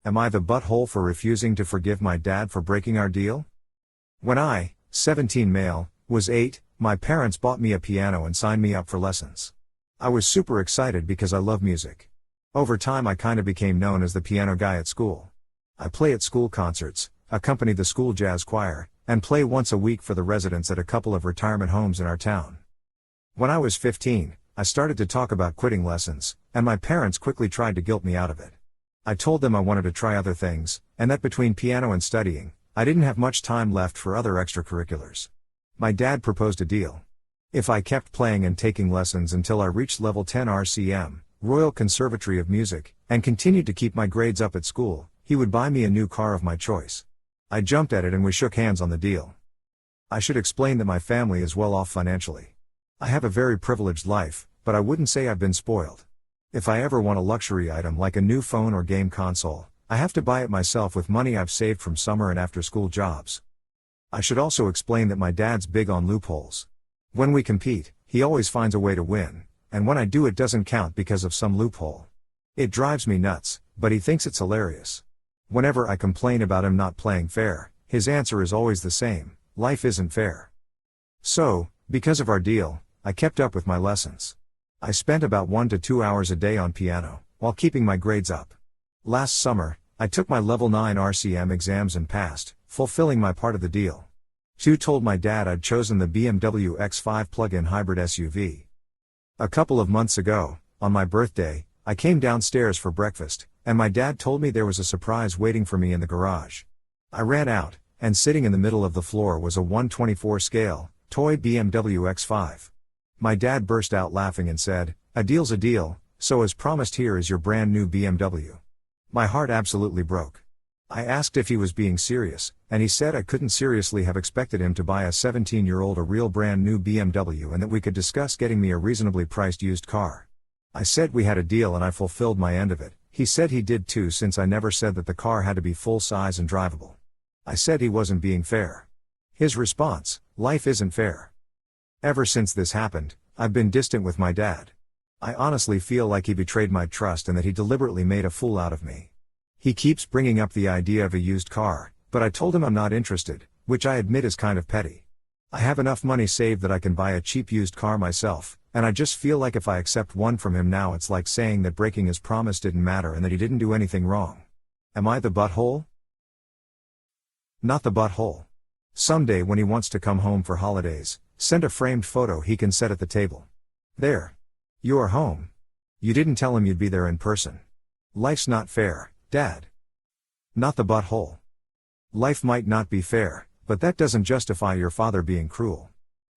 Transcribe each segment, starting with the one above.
Am I the butthole for refusing to forgive my dad for breaking our deal? When I, 17 male, was 8, my parents bought me a piano and signed me up for lessons. I was super excited because I love music. Over time I kinda became known as the piano guy at school. I play at school concerts, accompany the school jazz choir, and play once a week for the residents at a couple of retirement homes in our town. When I was 15, I started to talk about quitting lessons, and my parents quickly tried to guilt me out of it. I told them I wanted to try other things, and that between piano and studying, I didn't have much time left for other extracurriculars. My dad proposed a deal. If I kept playing and taking lessons until I reached level 10 RCM, Royal Conservatory of Music, and continued to keep my grades up at school, he would buy me a new car of my choice. I jumped at it and we shook hands on the deal. I should explain that my family is well off financially. I have a very privileged life, but I wouldn't say I've been spoiled. If I ever want a luxury item like a new phone or game console, I have to buy it myself with money I've saved from summer and after school jobs. I should also explain that my dad's big on loopholes. When we compete, he always finds a way to win, and when I do it doesn't count because of some loophole. It drives me nuts, but he thinks it's hilarious. Whenever I complain about him not playing fair, his answer is always the same: life isn't fair. So, because of our deal, I kept up with my lessons. I spent about 1 to 2 hours a day on piano, while keeping my grades up. Last summer, I took my level 9 RCM exams and passed, fulfilling my part of the deal. Stu told my dad I'd chosen the BMW X5 plug-in hybrid SUV. A couple of months ago, on my birthday, I came downstairs for breakfast, and my dad told me there was a surprise waiting for me in the garage. I ran out, and sitting in the middle of the floor was a 1/24 scale, toy BMW X5. My dad burst out laughing and said, "A deal's a deal, so as promised here is your brand new BMW." My heart absolutely broke. I asked if he was being serious, and he said I couldn't seriously have expected him to buy a 17-year-old a real brand new BMW and that we could discuss getting me a reasonably priced used car. I said we had a deal and I fulfilled my end of it. He said he did too, since I never said that the car had to be full size and drivable. I said he wasn't being fair. His response: "Life isn't fair." Ever since this happened, I've been distant with my dad. I honestly feel like he betrayed my trust and that he deliberately made a fool out of me. He keeps bringing up the idea of a used car, but I told him I'm not interested, which I admit is kind of petty. I have enough money saved that I can buy a cheap used car myself, and I just feel like if I accept one from him now it's like saying that breaking his promise didn't matter and that he didn't do anything wrong. Am I the butthole? Not the butthole. Someday when he wants to come home for holidays, send a framed photo he can set at the table. There. You are home. You didn't tell him you'd be there in person. Life's not fair, Dad. Not the butthole. Life might not be fair, but that doesn't justify your father being cruel.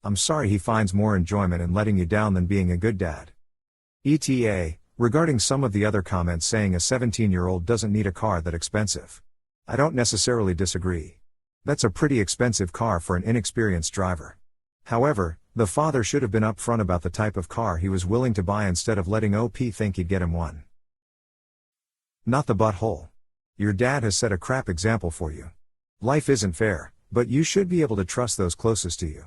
I'm sorry he finds more enjoyment in letting you down than being a good dad. ETA, regarding some of the other comments saying a 17-year-old doesn't need a car that expensive. I don't necessarily disagree. That's a pretty expensive car for an inexperienced driver. However, the father should have been upfront about the type of car he was willing to buy instead of letting OP think he'd get him one. Not the butthole. Your dad has set a crap example for you. Life isn't fair, but you should be able to trust those closest to you.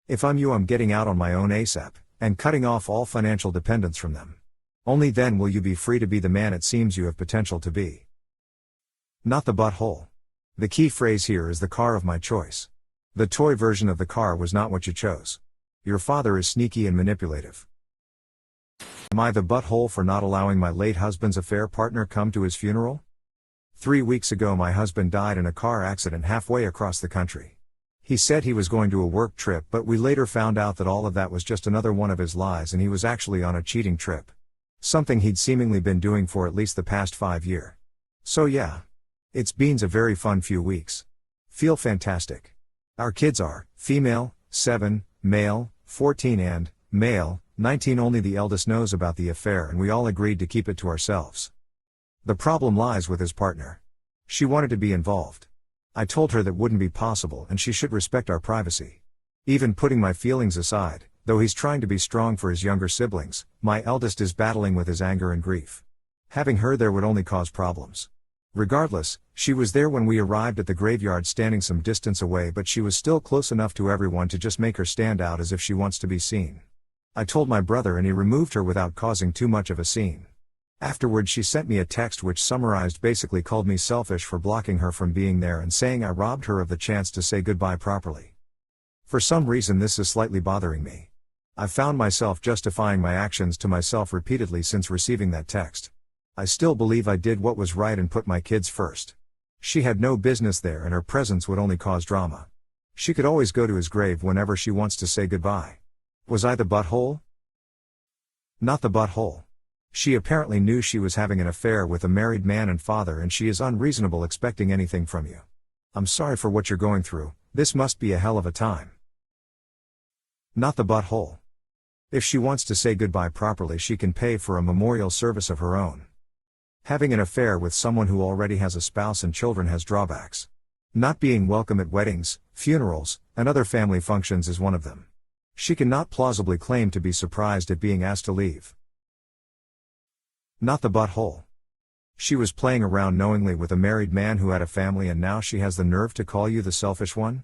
If I'm you, I'm getting out on my own ASAP, and cutting off all financial dependence from them. Only then will you be free to be the man it seems you have potential to be. Not the butthole. The key phrase here is the car of my choice. The toy version of the car was not what you chose. Your father is sneaky and manipulative. Am I the butthole for not allowing my late husband's affair partner come to his funeral? 3 weeks ago my husband died in a car accident halfway across the country. He said he was going to a work trip, but we later found out that all of that was just another one of his lies and he was actually on a cheating trip. Something he'd seemingly been doing for at least the past 5 years. So yeah. It's been a very fun few weeks. Feel fantastic. Our kids are, female, 7, male, 14 and, male, 19. Only the eldest knows about the affair and we all agreed to keep it to ourselves. The problem lies with his partner. She wanted to be involved. I told her that wouldn't be possible and she should respect our privacy. Even putting my feelings aside, though he's trying to be strong for his younger siblings, my eldest is battling with his anger and grief. Having her there would only cause problems. Regardless, she was there when we arrived at the graveyard, standing some distance away, but she was still close enough to everyone to just make her stand out as if she wants to be seen. I told my brother and he removed her without causing too much of a scene. Afterward she sent me a text which summarized basically called me selfish for blocking her from being there and saying I robbed her of the chance to say goodbye properly. For some reason this is slightly bothering me. I've found myself justifying my actions to myself repeatedly since receiving that text. I still believe I did what was right and put my kids first. She had no business there and her presence would only cause drama. She could always go to his grave whenever she wants to say goodbye. Was I the butthole? Not the butthole. She apparently knew she was having an affair with a married man and father and she is unreasonable expecting anything from you. I'm sorry for what you're going through, this must be a hell of a time. Not the butthole. If she wants to say goodbye properly she can pay for a memorial service of her own. Having an affair with someone who already has a spouse and children has drawbacks. Not being welcome at weddings, funerals, and other family functions is one of them. She cannot plausibly claim to be surprised at being asked to leave. Not the butthole. She was playing around knowingly with a married man who had a family and now she has the nerve to call you the selfish one?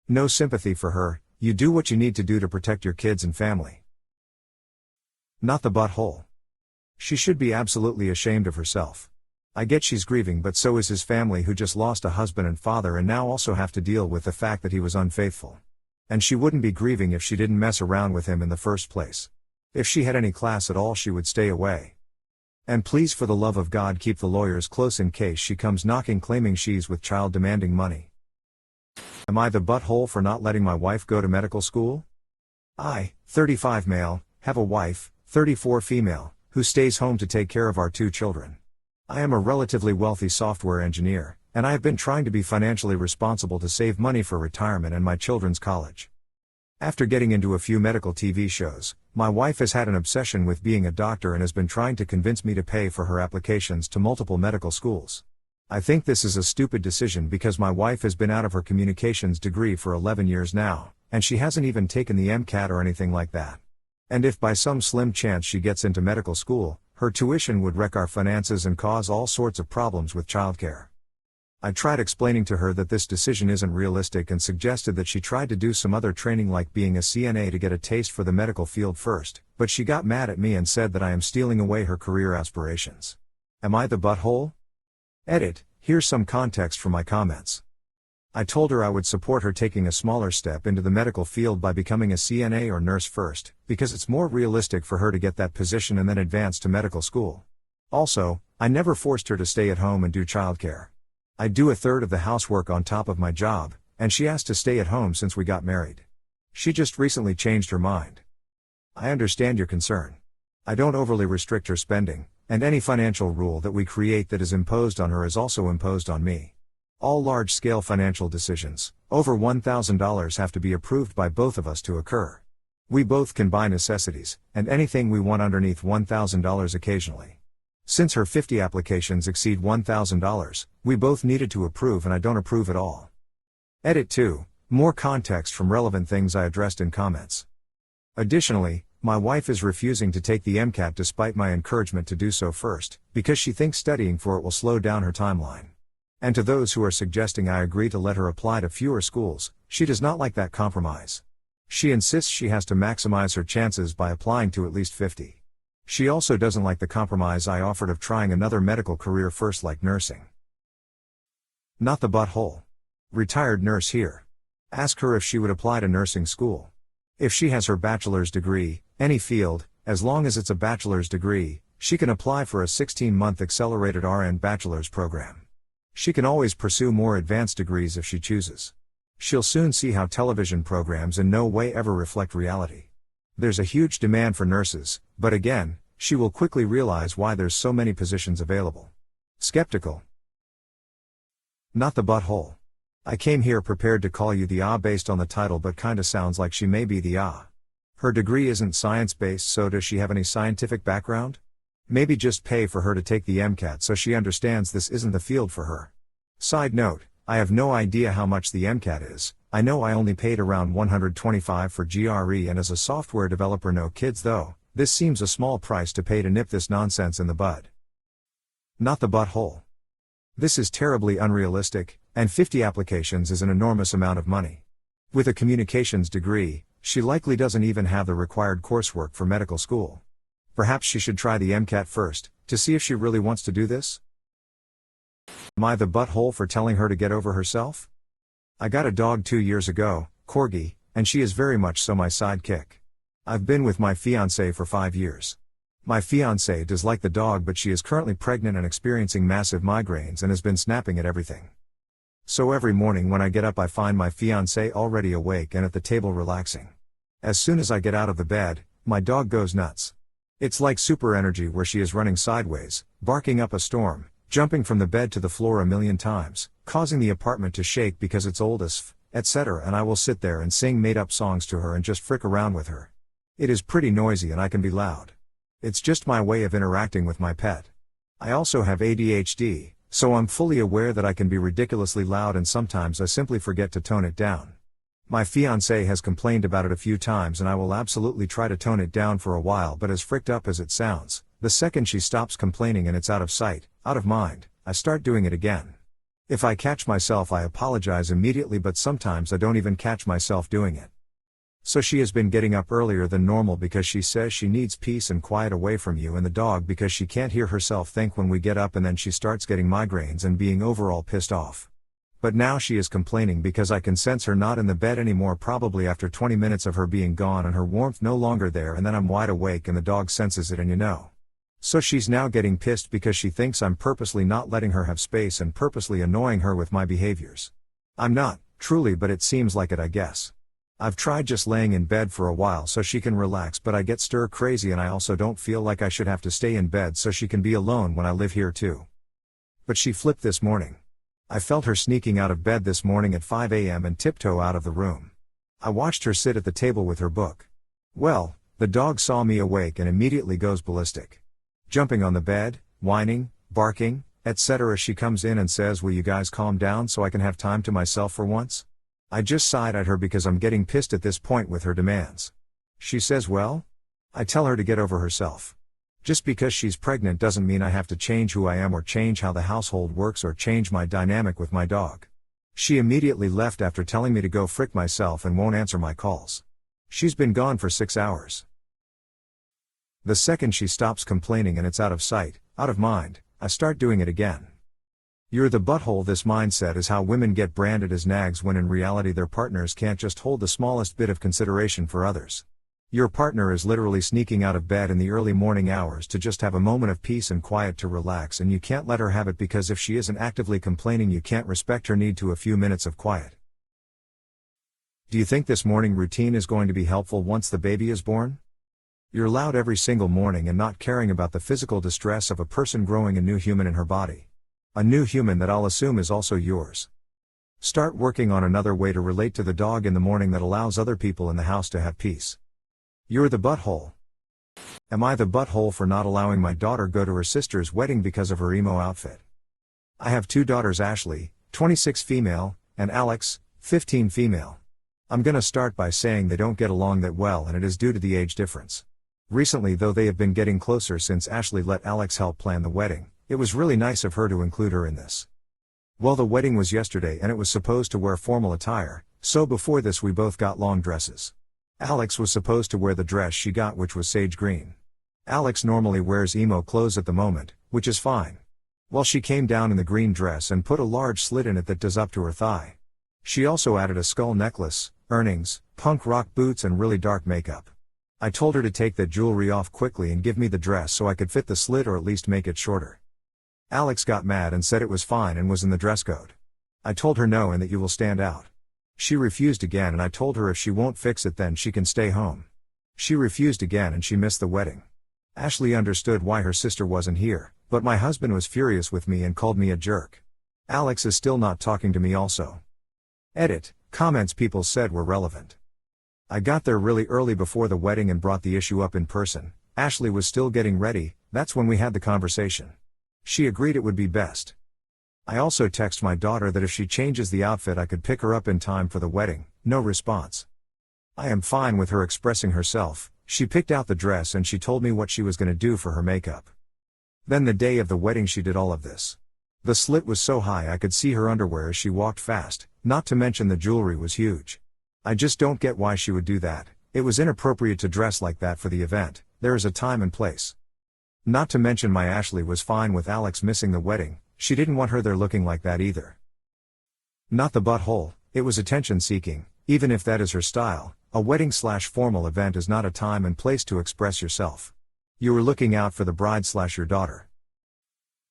No sympathy for her, you do what you need to do to protect your kids and family. Not the butthole. She should be absolutely ashamed of herself. I get she's grieving but so is his family who just lost a husband and father and now also have to deal with the fact that he was unfaithful. And she wouldn't be grieving if she didn't mess around with him in the first place. If she had any class at all she would stay away. And please for the love of God keep the lawyers close in case she comes knocking claiming she's with child demanding money. Am I the butthole for not letting my wife go to medical school? I, 35 male, have a wife, 34 female, who stays home to take care of our 2 children. I am a relatively wealthy software engineer, and I have been trying to be financially responsible to save money for retirement and my children's college. After getting into a few medical TV shows, my wife has had an obsession with being a doctor and has been trying to convince me to pay for her applications to multiple medical schools. I think this is a stupid decision because my wife has been out of her communications degree for 11 years now, and she hasn't even taken the MCAT or anything like that. And if by some slim chance she gets into medical school, her tuition would wreck our finances and cause all sorts of problems with childcare. I tried explaining to her that this decision isn't realistic and suggested that she tried to do some other training like being a CNA to get a taste for the medical field first, but she got mad at me and said that I am stealing away her career aspirations. Am I the butthole? Edit, here's some context for my comments. I told her I would support her taking a smaller step into the medical field by becoming a CNA or nurse first, because it's more realistic for her to get that position and then advance to medical school. Also, I never forced her to stay at home and do childcare. I do a third of the housework on top of my job, and she asked to stay at home since we got married. She just recently changed her mind. I understand your concern. I don't overly restrict her spending, and any financial rule that we create that is imposed on her is also imposed on me. All large-scale financial decisions, over $1,000 have to be approved by both of us to occur. We both can buy necessities, and anything we want underneath $1,000 occasionally. Since her 50 applications exceed $1,000, we both needed to approve and I don't approve at all. Edit 2, more context from relevant things I addressed in comments. Additionally, my wife is refusing to take the MCAT despite my encouragement to do so first, because she thinks studying for it will slow down her timeline. And to those who are suggesting I agree to let her apply to fewer schools, she does not like that compromise. She insists she has to maximize her chances by applying to at least 50. She also doesn't like the compromise I offered of trying another medical career first like nursing. Not the butthole. Retired nurse here. Ask her if she would apply to nursing school. If she has her bachelor's degree, any field, as long as it's a bachelor's degree, she can apply for a 16-month accelerated RN bachelor's program. She can always pursue more advanced degrees if she chooses. She'll soon see how television programs in no way ever reflect reality. There's a huge demand for nurses, but again, she will quickly realize why there's so many positions available. Skeptical. Not the butthole. I came here prepared to call you the based on the title but kinda sounds like she may be the Her degree isn't science-based, so does she have any scientific background? Maybe just pay for her to take the MCAT so she understands this isn't the field for her. Side note, I have no idea how much the MCAT is. I know I only paid around $125 for GRE, and as a software developer no kids though, this seems a small price to pay to nip this nonsense in the bud. Not the butthole. This is terribly unrealistic, and 50 applications is an enormous amount of money. With a communications degree, she likely doesn't even have the required coursework for medical school. Perhaps she should try the MCAT first, to see if she really wants to do this? Am I the butthole for telling her to get over herself? I got a dog 2 years ago, Corgi, and she is very much so my sidekick. I've been with my fiancée for 5 years. My fiancée does like the dog, but she is currently pregnant and experiencing massive migraines and has been snapping at everything. So every morning when I get up I find my fiancée already awake and at the table relaxing. As soon as I get out of the bed, my dog goes nuts. It's like super energy where she is running sideways, barking up a storm, jumping from the bed to the floor a million times, causing the apartment to shake because it's old as f, etc. And I will sit there and sing made-up songs to her and just frick around with her. It is pretty noisy and I can be loud. It's just my way of interacting with my pet. I also have ADHD, so I'm fully aware that I can be ridiculously loud and sometimes I simply forget to tone it down. My fiancé has complained about it a few times and I will absolutely try to tone it down for a while, but as fricked up as it sounds, the second she stops complaining and it's out of sight, out of mind, I start doing it again. If I catch myself I apologize immediately, but sometimes I don't even catch myself doing it. So she has been getting up earlier than normal because she says she needs peace and quiet away from you and the dog because she can't hear herself think when we get up, and then she starts getting migraines and being overall pissed off. But now she is complaining because I can sense her not in the bed anymore, probably after 20 minutes of her being gone and her warmth no longer there, and then I'm wide awake and the dog senses it, and you know. So she's now getting pissed because she thinks I'm purposely not letting her have space and purposely annoying her with my behaviors. I'm not, truly, but it seems like it, I guess. I've tried just laying in bed for a while so she can relax, but I get stir crazy and I also don't feel like I should have to stay in bed so she can be alone when I live here too. But she flipped this morning. I felt her sneaking out of bed this morning at 5 a.m. and tiptoe out of the room. I watched her sit at the table with her book. Well, the dog saw me awake and immediately goes ballistic. Jumping on the bed, whining, barking, etc. She comes in and says, "Will you guys calm down so I can have time to myself for once?" I just sighed at her because I'm getting pissed at this point with her demands. She says, "Well?" I tell her to get over herself. Just because she's pregnant doesn't mean I have to change who I am or change how the household works or change my dynamic with my dog. She immediately left after telling me to go frick myself and won't answer my calls. She's been gone for 6 hours. The second she stops complaining and it's out of sight, out of mind, I start doing it again. You're the butthole. This mindset is how women get branded as nags when in reality their partners can't just hold the smallest bit of consideration for others. Your partner is literally sneaking out of bed in the early morning hours to just have a moment of peace and quiet to relax, and you can't let her have it because if she isn't actively complaining you can't respect her need to a few minutes of quiet. Do you think this morning routine is going to be helpful once the baby is born? You're loud every single morning and not caring about the physical distress of a person growing a new human in her body. A new human that I'll assume is also yours. Start working on another way to relate to the dog in the morning that allows other people in the house to have peace. You're the butthole. Am I the butthole for not allowing my daughter go to her sister's wedding because of her emo outfit? I have 2 daughters, Ashley, 26 female, and Alex, 15 female. I'm gonna start by saying they don't get along that well, and it is due to the age difference. Recently though they have been getting closer since Ashley let Alex help plan the wedding. It was really nice of her to include her in this. Well, the wedding was yesterday and it was supposed to wear formal attire, so before this we both got long dresses. Alex was supposed to wear the dress she got, which was sage green. Alex normally wears emo clothes at the moment, which is fine. Well, she came down in the green dress and put a large slit in it that does up to her thigh. She also added a skull necklace, earrings, punk rock boots and really dark makeup. I told her to take that jewelry off quickly and give me the dress so I could fit the slit or at least make it shorter. Alex got mad and said it was fine and was in the dress code. I told her no and that you will stand out. She refused again and I told her if she won't fix it then she can stay home. She refused again and she missed the wedding. Ashley understood why her sister wasn't here, but my husband was furious with me and called me a jerk. Alex is still not talking to me also. Edit, comments people said were relevant. I got there really early before the wedding and brought the issue up in person. Ashley was still getting ready, that's when we had the conversation. She agreed it would be best. I also text my daughter that if she changes the outfit I could pick her up in time for the wedding, no response. I am fine with her expressing herself. She picked out the dress and she told me what she was going to do for her makeup. Then the day of the wedding she did all of this. The slit was so high I could see her underwear as she walked fast, not to mention the jewelry was huge. I just don't get why she would do that. It was inappropriate to dress like that for the event. There is a time and place. Not to mention my Ashley was fine with Alex missing the wedding, she didn't want her there looking like that either. Not the butthole, it was attention seeking, even if that is her style. A wedding/formal event is not a time and place to express yourself. You were looking out for the bride/your daughter.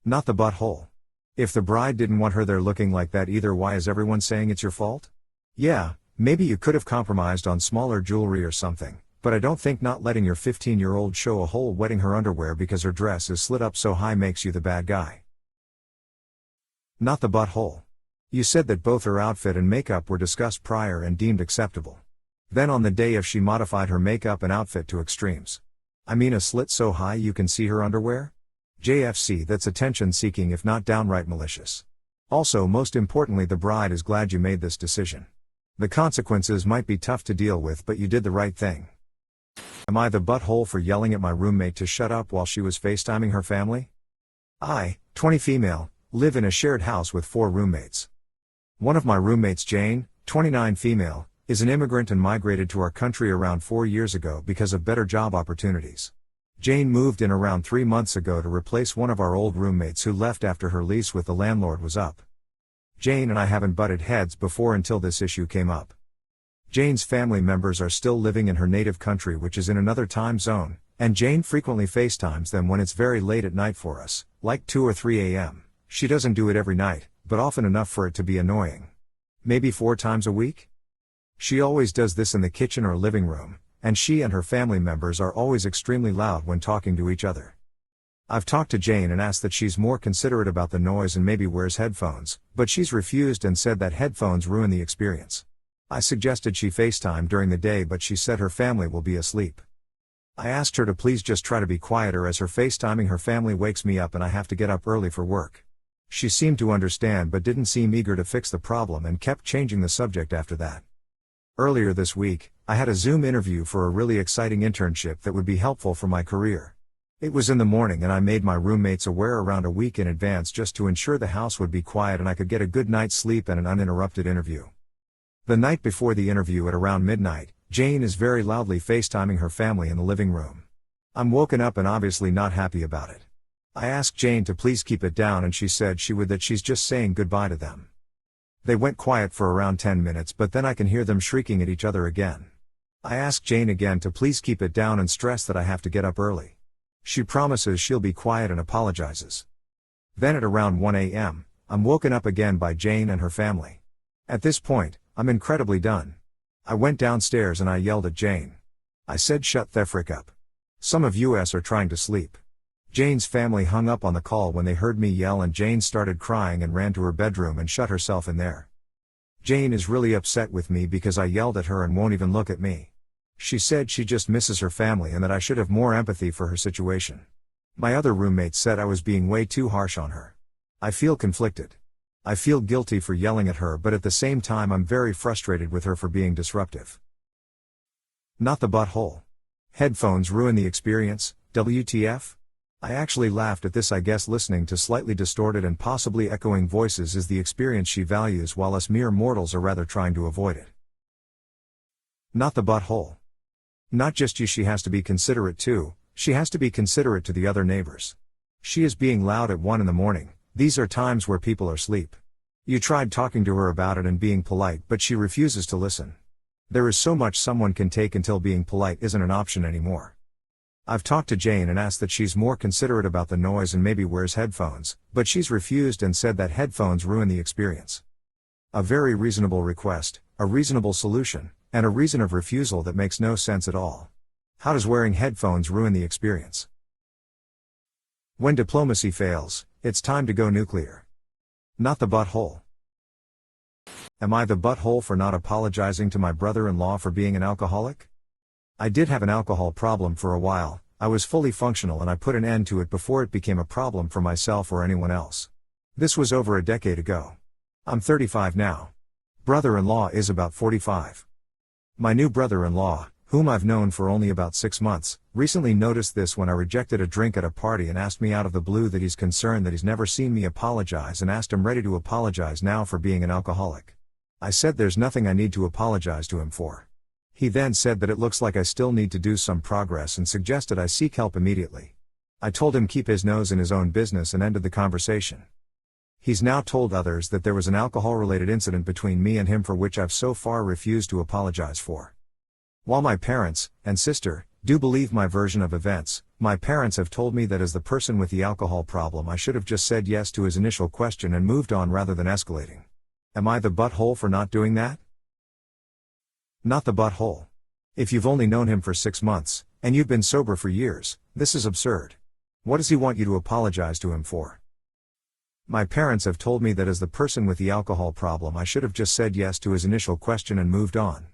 Not the butthole. If the bride didn't want her there looking like that either, why is everyone saying it's your fault? Yeah, maybe you could have compromised on smaller jewelry or something, but I don't think not letting your 15-year-old show a whole wedding her underwear because her dress is slit up so high makes you the bad guy. Not the butthole. You said that both her outfit and makeup were discussed prior and deemed acceptable. Then on the day of she modified her makeup and outfit to extremes. I mean, a slit so high you can see her underwear? JFC, that's attention seeking if not downright malicious. Also, most importantly, the bride is glad you made this decision. The consequences might be tough to deal with, but you did the right thing. Am I the butthole for yelling at my roommate to shut up while she was FaceTiming her family? I, 20 female, live in a shared house with 4 roommates. One of my roommates, Jane, 29 female, is an immigrant and migrated to our country around 4 years ago because of better job opportunities. Jane moved in around 3 months ago to replace one of our old roommates who left after her lease with the landlord was up. Jane and I haven't butted heads before until this issue came up. Jane's family members are still living in her native country, which is in another time zone, and Jane frequently FaceTimes them when it's very late at night for us, like 2 or 3 a.m. She doesn't do it every night, but often enough for it to be annoying. Maybe 4 times a week? She always does this in the kitchen or living room, and she and her family members are always extremely loud when talking to each other. I've talked to Jane and asked that she's more considerate about the noise and maybe wears headphones, but she's refused and said that headphones ruin the experience. I suggested she FaceTime during the day, but she said her family will be asleep. I asked her to please just try to be quieter as her FaceTiming her family wakes me up and I have to get up early for work. She seemed to understand but didn't seem eager to fix the problem and kept changing the subject after that. Earlier this week, I had a Zoom interview for a really exciting internship that would be helpful for my career. It was in the morning and I made my roommates aware around a week in advance just to ensure the house would be quiet and I could get a good night's sleep and an uninterrupted interview. The night before the interview at around midnight, Jane is very loudly FaceTiming her family in the living room. I'm woken up and obviously not happy about it. I asked Jane to please keep it down and she said she would, that she's just saying goodbye to them. They went quiet for around 10 minutes, but then I can hear them shrieking at each other again. I asked Jane again to please keep it down and stress that I have to get up early. She promises she'll be quiet and apologizes. Then at around 1 a.m., I'm woken up again by Jane and her family. At this point, I'm incredibly done. I went downstairs and I yelled at Jane. I said, "Shut the frick up. Some of us are trying to sleep." Jane's family hung up on the call when they heard me yell and Jane started crying and ran to her bedroom and shut herself in there. Jane is really upset with me because I yelled at her and won't even look at me. She said she just misses her family and that I should have more empathy for her situation. My other roommate said I was being way too harsh on her. I feel conflicted. I feel guilty for yelling at her, but at the same time I'm very frustrated with her for being disruptive. Not the butthole. Headphones ruin the experience, WTF? I actually laughed at this. I guess listening to slightly distorted and possibly echoing voices is the experience she values, while us mere mortals are rather trying to avoid it. Not the butthole. Not just you, she has to be considerate too, she has to be considerate to the other neighbors. She is being loud at 1 in the morning, these are times where people are asleep. You tried talking to her about it and being polite, but she refuses to listen. There is so much someone can take until being polite isn't an option anymore. I've talked to Jane and asked that she's more considerate about the noise and maybe wears headphones, but she's refused and said that headphones ruin the experience. A very reasonable request, a reasonable solution, and a reason of refusal that makes no sense at all. How does wearing headphones ruin the experience? When diplomacy fails, it's time to go nuclear. Not the butthole. Am I the butthole for not apologizing to my brother-in-law for being an alcoholic? I did have an alcohol problem for a while. I was fully functional and I put an end to it before it became a problem for myself or anyone else. This was over a decade ago. I'm 35 now. Brother-in-law is about 45. My new brother-in-law, whom I've known for only about 6 months, recently noticed this when I rejected a drink at a party and asked me out of the blue that he's concerned that he's never seen me apologize and asked him ready to apologize now for being an alcoholic. I said there's nothing I need to apologize to him for. He then said that it looks like I still need to do some progress and suggested I seek help immediately. I told him keep his nose in his own business and ended the conversation. He's now told others that there was an alcohol-related incident between me and him for which I've so far refused to apologize for. While my parents, and sister, do believe my version of events, my parents have told me that as the person with the alcohol problem I should have just said yes to his initial question and moved on rather than escalating. Am I the butthole for not doing that? Not the butthole. If you've only known him for 6 months, and you've been sober for years, this is absurd. What does he want you to apologize to him for? My parents have told me that as the person with the alcohol problem I should have just said yes to his initial question and moved on.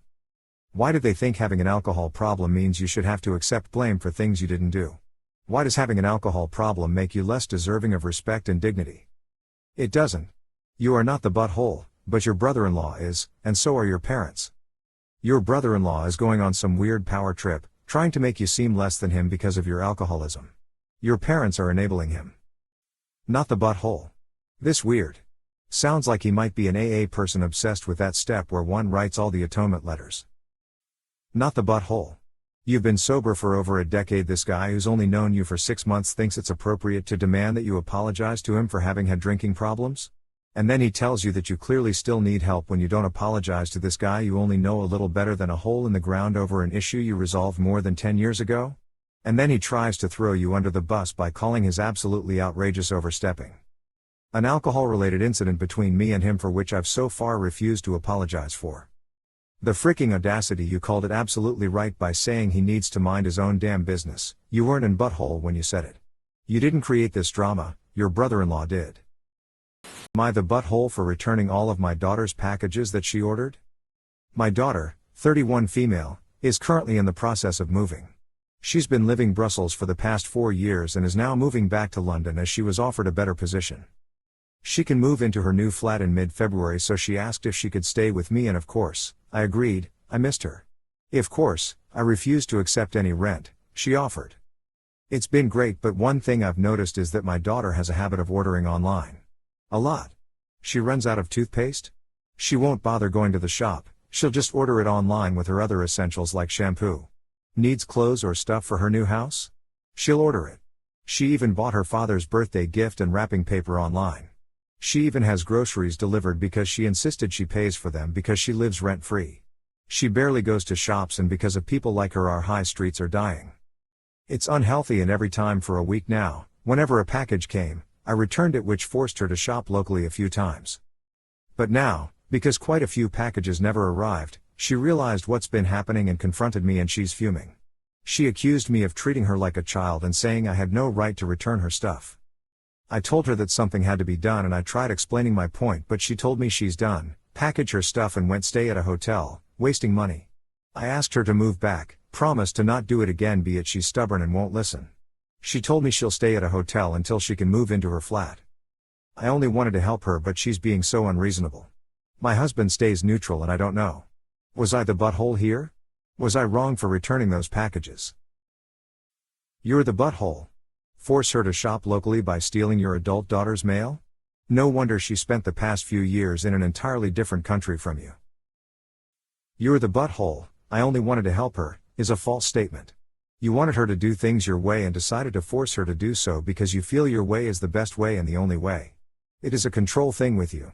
Why do they think having an alcohol problem means you should have to accept blame for things you didn't do? Why does having an alcohol problem make you less deserving of respect and dignity? It doesn't. You are not the butthole, but your brother-in-law is, and so are your parents. Your brother-in-law is going on some weird power trip, trying to make you seem less than him because of your alcoholism. Your parents are enabling him. Not the butthole. This weird. Sounds like he might be an AA person obsessed with that step where one writes all the atonement letters. Not the butthole. You've been sober for over a decade. This guy who's only known you for 6 months thinks it's appropriate to demand that you apologize to him for having had drinking problems? And then he tells you that you clearly still need help when you don't apologize to this guy you only know a little better than a hole in the ground over an issue you resolved more than 10 years ago? And then he tries to throw you under the bus by calling his absolutely outrageous overstepping. An alcohol-related incident between me and him for which I've so far refused to apologize for. The freaking audacity. You called it absolutely right by saying he needs to mind his own damn business. You weren't in butthole when you said it. You didn't create this drama, your brother-in-law did. Am I the butthole for returning all of my daughter's packages that she ordered? My daughter, 31 female, is currently in the process of moving. She's been living Brussels for the past 4 years and is now moving back to London as she was offered a better position. She can move into her new flat in mid-February, so she asked if she could stay with me, and of course, I agreed. I missed her. Of course, I refused to accept any rent she offered. It's been great, but one thing I've noticed is that my daughter has a habit of ordering online. A lot. She runs out of toothpaste? She won't bother going to the shop, she'll just order it online with her other essentials like shampoo. Needs clothes or stuff for her new house? She'll order it. She even bought her father's birthday gift and wrapping paper online. She even has groceries delivered because she insisted she pays for them because she lives rent-free. She barely goes to shops, and because of people like her our high streets are dying. It's unhealthy, and every time for a week now, whenever a package came, I returned it, which forced her to shop locally a few times. But now, because quite a few packages never arrived, she realized what's been happening and confronted me, and she's fuming. She accused me of treating her like a child and saying I had no right to return her stuff. I told her that something had to be done, and I tried explaining my point, but she told me she's done, packaged her stuff and went stay at a hotel, wasting money. I asked her to move back, promised to not do it again, but she's stubborn and won't listen. She told me she'll stay at a hotel until she can move into her flat. I only wanted to help her, but she's being so unreasonable. My husband stays neutral, and I don't know. Was I the butthole here? Was I wrong for returning those packages? You're the butthole. Force her to shop locally by stealing your adult daughter's mail? No wonder she spent the past few years in an entirely different country from you. You're the butthole. I only wanted to help her, is a false statement. You wanted her to do things your way and decided to force her to do so because you feel your way is the best way and the only way. It is a control thing with you.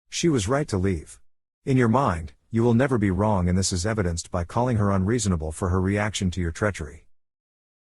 She was right to leave. In your mind, you will never be wrong, and this is evidenced by calling her unreasonable for her reaction to your treachery.